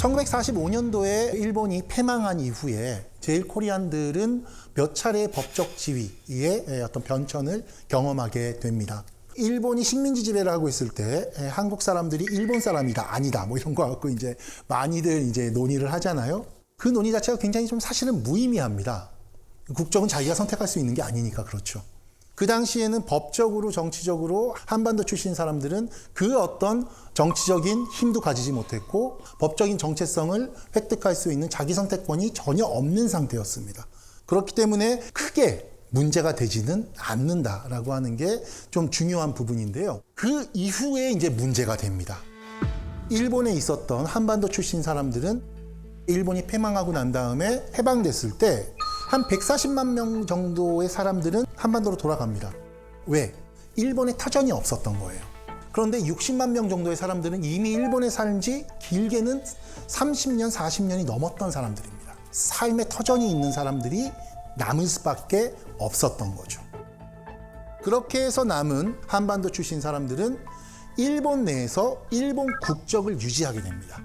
1945년도에 일본이 패망한 이후에 제일코리안들은 몇 차례 법적 지위의 어떤 변천을 경험하게 됩니다. 일본이 식민지 지배를 하고 있을 때 한국 사람들이 일본 사람이다 아니다 뭐 이런 거 갖고 이제 많이들 이제 논의를 하잖아요. 그 논의 자체가 굉장히 좀 사실은 무의미합니다. 국적은 자기가 선택할 수 있는 게 아니니까 그렇죠. 그 당시에는 법적으로 정치적으로 한반도 출신 사람들은 그 어떤 정치적인 힘도 가지지 못했고 법적인 정체성을 획득할 수 있는 자기 선택권이 전혀 없는 상태였습니다. 그렇기 때문에 크게 문제가 되지는 않는다라고 하는 게 좀 중요한 부분인데요. 그 이후에 이제 문제가 됩니다. 일본에 있었던 한반도 출신 사람들은 일본이 패망하고 난 다음에 해방됐을 때 한 140만 명 정도의 사람들은 한반도로 돌아갑니다. 왜? 일본에 터전이 없었던 거예요. 그런데 60만 명 정도의 사람들은 이미 일본에 산 지 길게는 30년, 40년이 넘었던 사람들입니다. 삶의 터전이 있는 사람들이 남을 수밖에 없었던 거죠. 그렇게 해서 남은 한반도 출신 사람들은 일본 내에서 일본 국적을 유지하게 됩니다.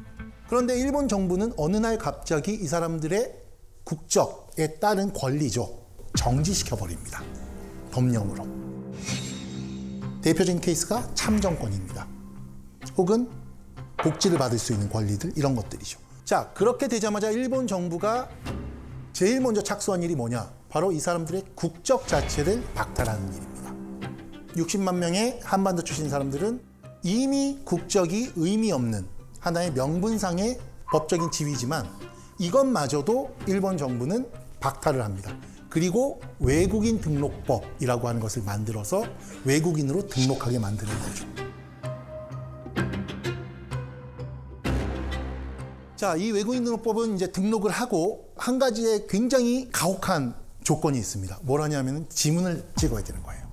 그런데 일본 정부는 어느 날 갑자기 이 사람들의 국적에 따른 권리죠. 정지시켜버립니다. 법령으로. 대표적인 케이스가 참정권입니다. 혹은 복지를 받을 수 있는 권리들 이런 것들이죠. 자, 그렇게 되자마자 일본 정부가 제일 먼저 착수한 일이 뭐냐? 바로 이 사람들의 국적 자체를 박탈하는 일입니다. 60만 명의 한반도 출신 사람들은 이미 국적이 의미 없는 하나의 명분상의 법적인 지위지만 이것마저도 일본 정부는 박탈을 합니다. 그리고 외국인 등록법이라고 하는 것을 만들어서 외국인으로 등록하게 만드는 거죠. 자, 이 외국인 등록법은 이제 등록을 하고 한 가지의 굉장히 가혹한 조건이 있습니다. 뭐라냐면 지문을 찍어야 되는 거예요.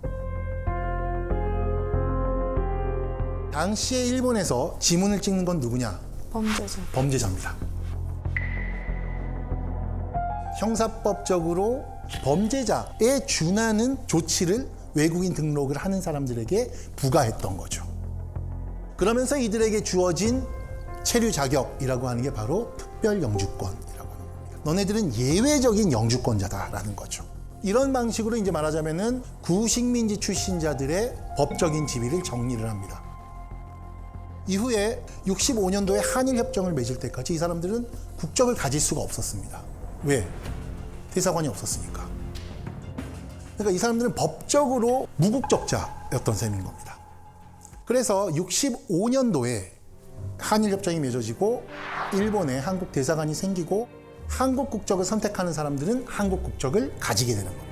당시에 일본에서 지문을 찍는 건 누구냐? 범죄자입니다. 형사법적으로 범죄자에 준하는 조치를 외국인 등록을 하는 사람들에게 부과했던 거죠. 그러면서 이들에게 주어진 체류 자격이라고 하는 게 바로 특별 영주권이라고 하는 겁니다. 너네들은 예외적인 영주권자다라는 거죠. 이런 방식으로 이제 말하자면은 구식민지 출신자들의 법적인 지위를 정리를 합니다. 이후에 65년도에 한일협정을 맺을 때까지 이 사람들은 국적을 가질 수가 없었습니다. 왜? 대사관이 없었으니까. 그러니까 이 사람들은 법적으로 무국적자였던 셈인 겁니다. 그래서 65년도에 한일협정이 맺어지고 일본에 한국 대사관이 생기고 한국 국적을 선택하는 사람들은 한국 국적을 가지게 되는 겁니다.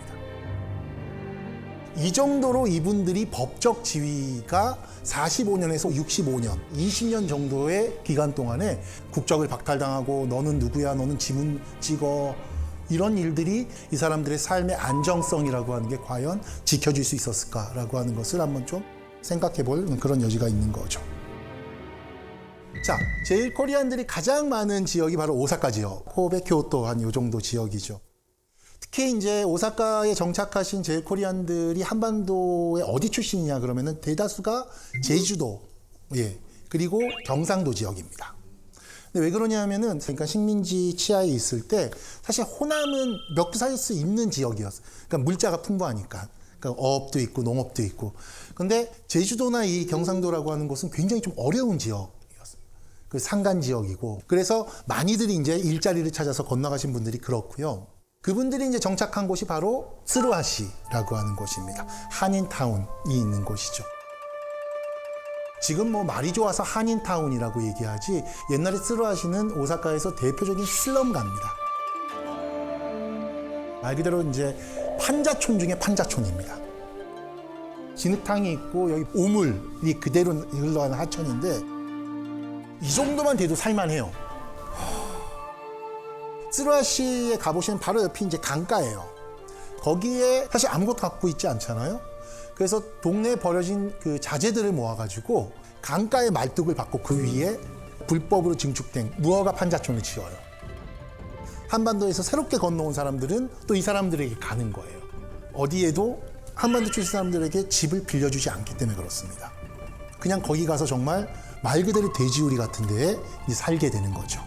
이 정도로 이분들이 법적 지위가 45년에서 65년, 20년 정도의 기간 동안에 국적을 박탈당하고 너는 누구야, 너는 지문 찍어 이런 일들이 이 사람들의 삶의 안정성이라고 하는 게 과연 지켜질 수 있었을까라고 하는 것을 한번 좀 생각해 볼 그런 여지가 있는 거죠. 자, 제일 코리안들이 가장 많은 지역이 바로 오사카 지역, 코베, 교토 한 요 정도 지역이죠. 특히 이제 오사카에 정착하신 제일 코리안들이 한반도의 어디 출신이냐 그러면은 대다수가 제주도, 예, 그리고 경상도 지역입니다. 근데 왜 그러냐면은 그러니까 식민지 치하에 있을 때 사실 호남은 먹고 살 수 있는 지역이었어요. 그러니까 물자가 풍부하니까. 그러니까 어업도 있고 농업도 있고. 근데 제주도나 이 경상도라고 하는 곳은 굉장히 좀 어려운 지역. 그 산간 지역이고 그래서 많이들이 이제 일자리를 찾아서 건너가신 분들이 그렇고요. 그분들이 이제 정착한 곳이 바로 쓰루하시라고 하는 곳입니다. 한인타운이 있는 곳이죠. 지금 뭐 말이 좋아서 한인타운이라고 얘기하지 옛날에 쓰루하시는 오사카에서 대표적인 슬럼가입니다. 말 그대로 이제 판자촌 중에 판자촌입니다. 진흙탕이 있고 여기 오물이 그대로 흘러가는 하천인데 이 정도만 돼도 살만해요. 쓰루하시에 가보시면 바로 옆이 이제 강가예요. 거기에 사실 아무것도 갖고 있지 않잖아요. 그래서 동네에 버려진 그 자재들을 모아가지고 강가에 말뚝을 박고 그 위에 불법으로 증축된 무허가 판자촌을 지어요. 한반도에서 새롭게 건너온 사람들은 또 이 사람들에게 가는 거예요. 어디에도 한반도 출신 사람들에게 집을 빌려주지 않기 때문에 그렇습니다. 그냥 거기 가서 정말 말 그대로 돼지우리 같은 데에 살게 되는 거죠.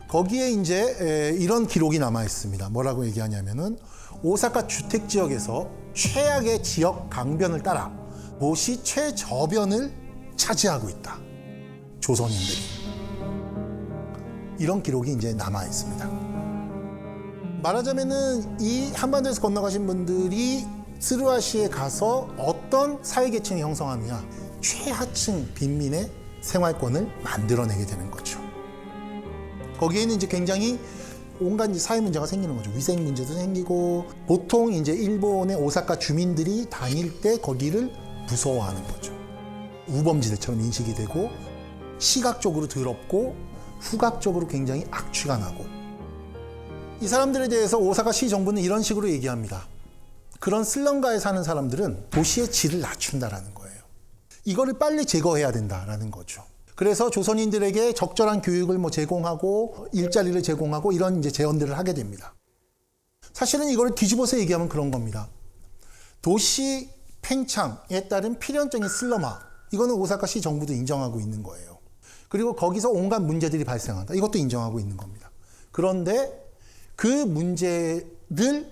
거기에 이제 이런 기록이 남아 있습니다. 뭐라고 얘기하냐면은 오사카 주택 지역에서 최악의 지역 강변을 따라 못이 최저변을 차지하고 있다. 조선인들이. 이런 기록이 이제 남아 있습니다. 말하자면은 이 한반도에서 건너가신 분들이 스루아시에 가서 어떤 사회계층이 형성하느냐, 최하층 빈민의 생활권을 만들어내게 되는 거죠. 거기에는 이제 굉장히 온갖 사회 문제가 생기는 거죠. 위생 문제도 생기고, 보통 이제 일본의 오사카 주민들이 다닐 때 거기를 무서워하는 거죠. 우범지대처럼 인식이 되고, 시각적으로 더럽고, 후각적으로 굉장히 악취가 나고. 이 사람들에 대해서 오사카 시 정부는 이런 식으로 얘기합니다. 그런 슬럼가에 사는 사람들은 도시의 질을 낮춘다라는 거예요. 이거를 빨리 제거해야 된다라는 거죠. 그래서 조선인들에게 적절한 교육을 제공하고 일자리를 제공하고 이런 이제 제언들을 하게 됩니다. 사실은 이거를 뒤집어서 얘기하면 그런 겁니다. 도시 팽창에 따른 필연적인 슬럼화, 이거는 오사카시 정부도 인정하고 있는 거예요. 그리고 거기서 온갖 문제들이 발생한다. 이것도 인정하고 있는 겁니다. 그런데 그 문제를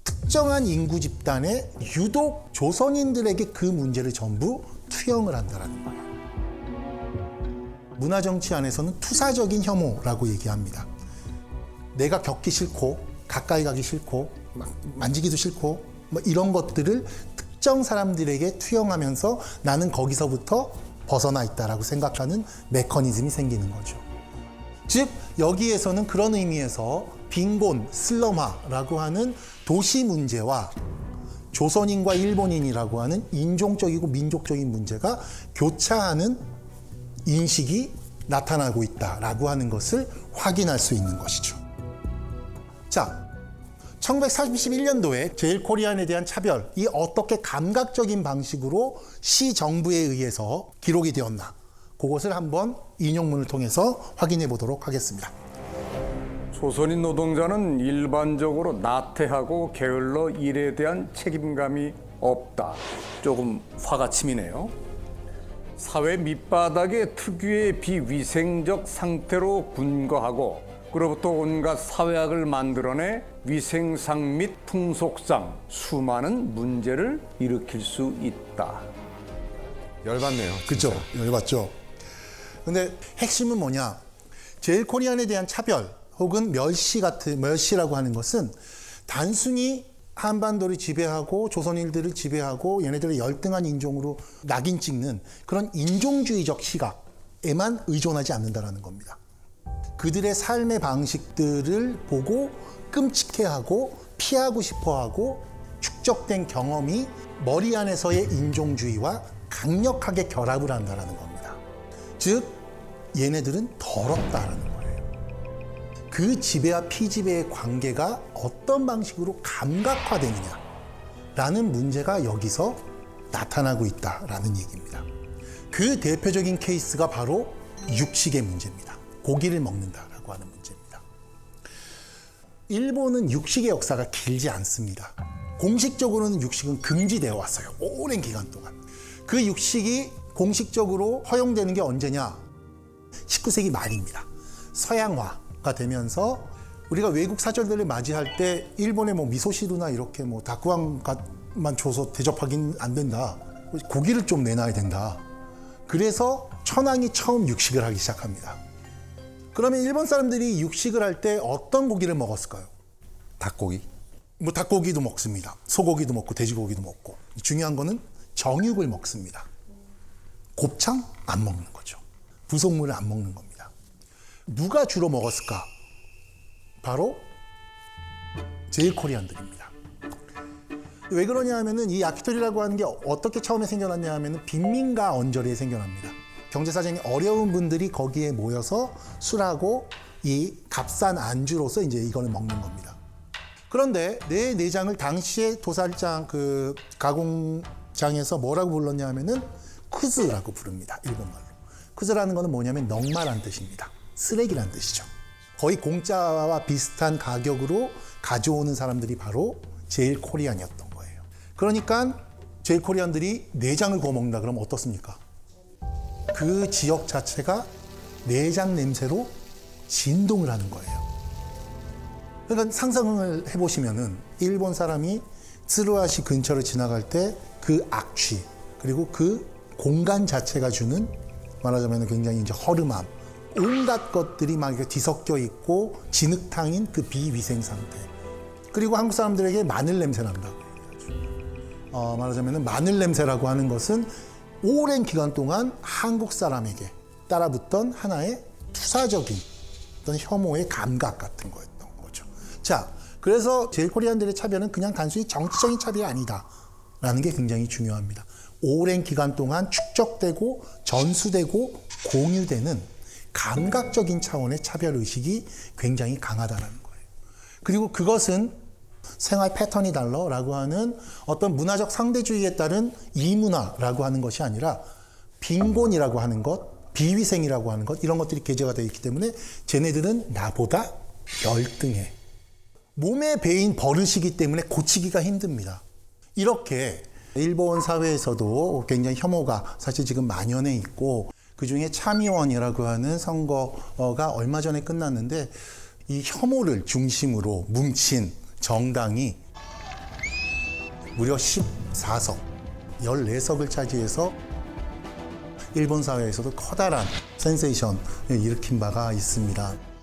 특정한 인구 집단에 유독 조선인들에게 그 문제를 전부 투영을 한다는 거예요. 문화정치 안에서는 투사적인 혐오라고 얘기합니다. 내가 겪기 싫고 가까이 가기 싫고 만지기도 싫고 이런 것들을 특정 사람들에게 투영하면서 나는 거기서부터 벗어나 있다라고 생각하는 메커니즘이 생기는 거죠. 즉 여기에서는 그런 의미에서 빈곤, 슬럼화라고 하는 도시 문제와 조선인과 일본인이라고 하는 인종적이고 민족적인 문제가 교차하는 인식이 나타나고 있다라고 하는 것을 확인할 수 있는 것이죠. 자, 1941년도에 제일코리안에 대한 차별이 어떻게 감각적인 방식으로 시 정부에 의해서 기록이 되었나, 그것을 한번 인용문을 통해서 확인해 보도록 하겠습니다. 조선인 노동자는 일반적으로 나태하고 게을러 일에 대한 책임감이 없다. 조금 화가 치미네요. 사회 밑바닥의 특유의 비위생적 상태로 분거하고 그로부터 온갖 사회학을 만들어내 위생상 및 풍속상 수많은 문제를 일으킬 수 있다. 열받네요. 그렇죠. 열받죠. 근데 핵심은 뭐냐? 제일코리안에 대한 차별 혹은 멸시라고 하는 것은 단순히 한반도를 지배하고 조선인들을 지배하고 얘네들을 열등한 인종으로 낙인 찍는 그런 인종주의적 시각에만 의존하지 않는다는 겁니다. 그들의 삶의 방식들을 보고 끔찍해하고 피하고 싶어하고 축적된 경험이 머리 안에서의 인종주의와 강력하게 결합을 한다는 겁니다. 즉 얘네들은 더럽다라는 거예요. 그 지배와 피지배의 관계가 어떤 방식으로 감각화되느냐라는 문제가 여기서 나타나고 있다라는 얘기입니다. 그 대표적인 케이스가 바로 육식의 문제입니다. 고기를 먹는다라고 하는 문제입니다. 일본은 육식의 역사가 길지 않습니다. 공식적으로는 육식은 금지되어 왔어요. 오랜 기간 동안. 그 육식이 공식적으로 허용되는 게 언제냐? 19세기 말입니다. 서양화가 되면서 우리가 외국 사절들을 맞이할 때 일본의 미소시루나 이렇게 다쿠왕만 줘서 대접하긴 안 된다. 고기를 좀 내놔야 된다. 그래서 천황이 처음 육식을 하기 시작합니다. 그러면 일본 사람들이 육식을 할 때 어떤 고기를 먹었을까요? 닭고기? 닭고기도 먹습니다. 소고기도 먹고 돼지고기도 먹고. 중요한 거는 정육을 먹습니다. 곱창 안 먹는 거죠. 부속물을 안 먹는 겁니다. 누가 주로 먹었을까? 바로 제일코리안들입니다. 왜 그러냐 하면은 이 야키토리라고 하는 게 어떻게 처음에 생겨났냐 하면은 빈민가 언저리에 생겨납니다. 경제사정이 어려운 분들이 거기에 모여서 술하고 이 값싼 안주로서 이제 이거를 먹는 겁니다. 그런데 내 내장을 당시에 도살장 그 가공장에서 뭐라고 불렀냐 하면은 쿠즈라고 부릅니다. 일본말로. 쿠즈라는 거는 뭐냐면 넉마란 뜻입니다. 쓰레기란 뜻이죠. 거의 공짜와 비슷한 가격으로 가져오는 사람들이 바로 제일코리안이었던 거예요. 그러니까 제일코리안들이 내장을 구워 먹는다 그러면 어떻습니까? 그 지역 자체가 내장 냄새로 진동을 하는 거예요. 그러니까 상상을 해보시면은 일본 사람이 츠루아시 근처를 지나갈 때 그 악취 그리고 그 공간 자체가 주는 말하자면 굉장히 이제 허름함, 온갖 것들이 막 이렇게 뒤섞여 있고 진흙탕인 그 비위생 상태. 그리고 한국 사람들에게 마늘 냄새 난다고 얘기하죠. 말하자면 마늘 냄새라고 하는 것은 오랜 기간 동안 한국 사람에게 따라붙던 하나의 투사적인 어떤 혐오의 감각 같은 거였던 거죠. 자, 그래서 제일 코리안들의 차별은 그냥 단순히 정치적인 차별이 아니다라는 게 굉장히 중요합니다. 오랜 기간 동안 축적되고 전수되고 공유되는 감각적인 차원의 차별의식이 굉장히 강하다는 거예요. 그리고 그것은 생활 패턴이 달라라고 하는 어떤 문화적 상대주의에 따른 이문화라고 하는 것이 아니라 빈곤이라고 하는 것, 비위생이라고 하는 것, 이런 것들이 계제가 되어 있기 때문에 쟤네들은 나보다 열등해. 몸에 배인 버릇이기 때문에 고치기가 힘듭니다. 이렇게 일본 사회에서도 굉장히 혐오가 사실 지금 만연해 있고, 그중에 참의원이라고 하는 선거가 얼마 전에 끝났는데 이 혐오를 중심으로 뭉친 정당이 무려 14석, 14석을 차지해서 일본 사회에서도 커다란 센세이션을 일으킨 바가 있습니다.